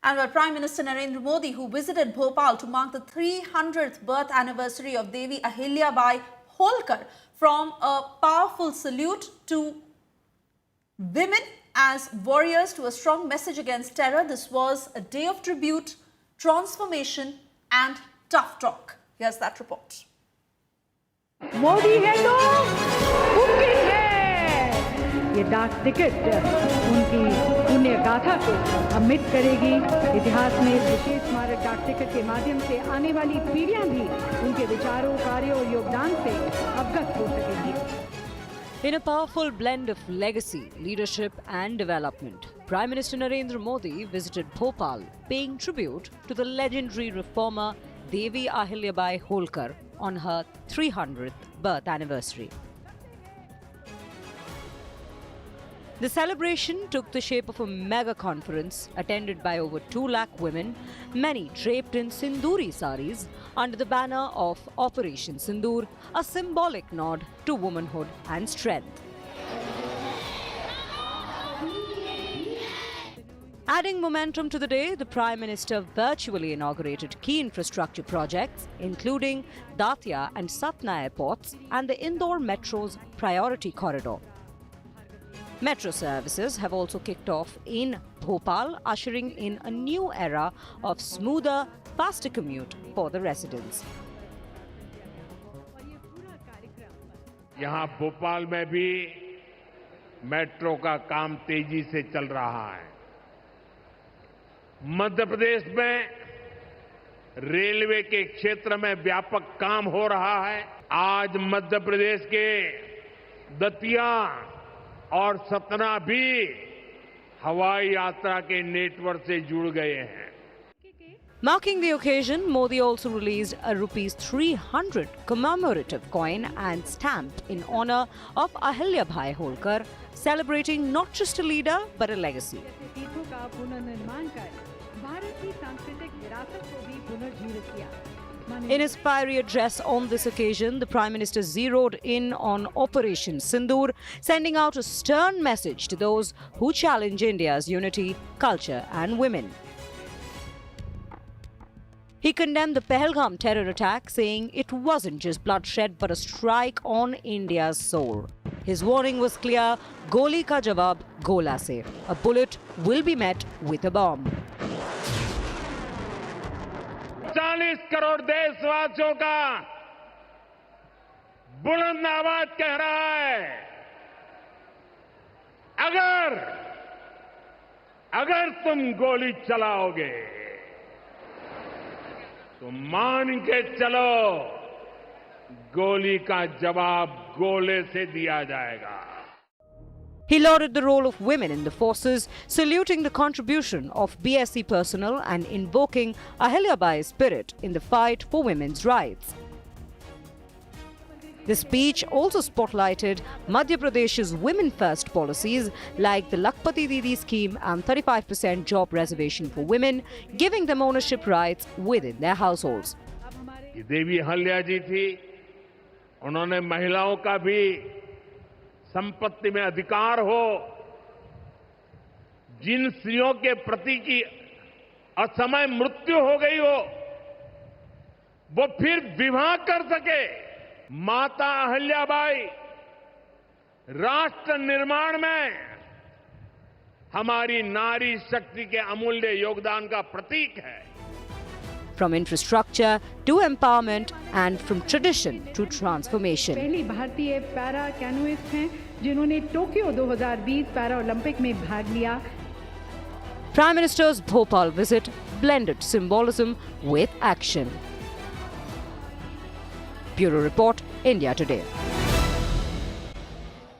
And while Prime Minister Narendra Modi, who visited Bhopal to mark the 300th birth anniversary of Devi Ahilyabai Holkar, from a powerful salute to women as warriors to a strong message against terror, this was a day of tribute, transformation and tough talk. Here's that report. Modi है तो उनकी है। ये डाक ticket उनकी पुण्य गाथा को अमित करेगी। इतिहास में विशेष स्मारक डाक टिकट के माध्यम से आने वाली पीढ़ियां भी उनके विचारों, कार्यों और योगदान से अवगत हो सकेंगी। In a powerful blend of legacy, leadership and development, Prime Minister Narendra Modi visited Bhopal, paying tribute to the legendary reformer Devi Ahilyabai Holkar on her 300th birth anniversary. The celebration took the shape of a mega conference attended by over 2 lakh women, many draped in Sinduri saris under the banner of Operation Sindoor, a symbolic nod to womanhood and strength. Adding momentum to the day, the Prime Minister virtually inaugurated key infrastructure projects, including Datia and Satna airports and the Indore Metro's priority corridor. Metro services have also kicked off in Bhopal, ushering in a new era of smoother, faster commute for the residents. यहाँ भोपाल में भी metro का काम तेजी से चल रहा है। मध्य प्रदेश में रेलवे के क्षेत्र में व्यापक काम हो रहा है। आज मध्य प्रदेश के दतिया और सतना भी हवाई यात्रा के नेटवर्क से जुड़ गए हैं। Marking the occasion, Modi also released a Rs 300 commemorative coin and stamp in honor of Ahilyabai Holkar, celebrating not just a leader but a legacy. In his fiery address on this occasion, the Prime Minister zeroed in on Operation Sindoor, sending out a stern message to those who challenge India's unity, culture and women. He condemned the Pahalgam terror attack, saying it wasn't just bloodshed but a strike on India's soul. His warning was clear: Goli ka jawab gola se. A bullet will be met with a bomb. 40 crore देशवासियों का बुलंद आवाज कह रहा है, अगर तुम गोली चलाओगे तो मान के चलो, गोली का जवाब गोले से दिया जाएगा. He lauded the role of women in the forces, saluting the contribution of BSE personnel and invoking Ahilyabai's spirit in the fight for women's rights. The speech also spotlighted Madhya Pradesh's women-first policies like the Lakhpati Didi scheme and 35% job reservation for women, giving them ownership rights within their households. Devi Ahilya जी थी, उन्होंने महिलाओं का भी संपत्ति में अधिकार हो, जिन स्त्रियों के प्रति की असमय मृत्यु हो गई हो, वो फिर विवाह कर सके. माता अहिल्याबाई राष्ट्र निर्माण में हमारी नारी शक्ति के अमूल्य योगदान का प्रतीक है. From infrastructure to empowerment and from tradition to transformation. पहली भारतीय पैरा कैनोइस्ट हैं जिन्होंने टोक्यो 2020 पैरा ओलंपिक में भाग लिया. Prime Minister's Bhopal visit blended symbolism with action. Bureau Report, India Today.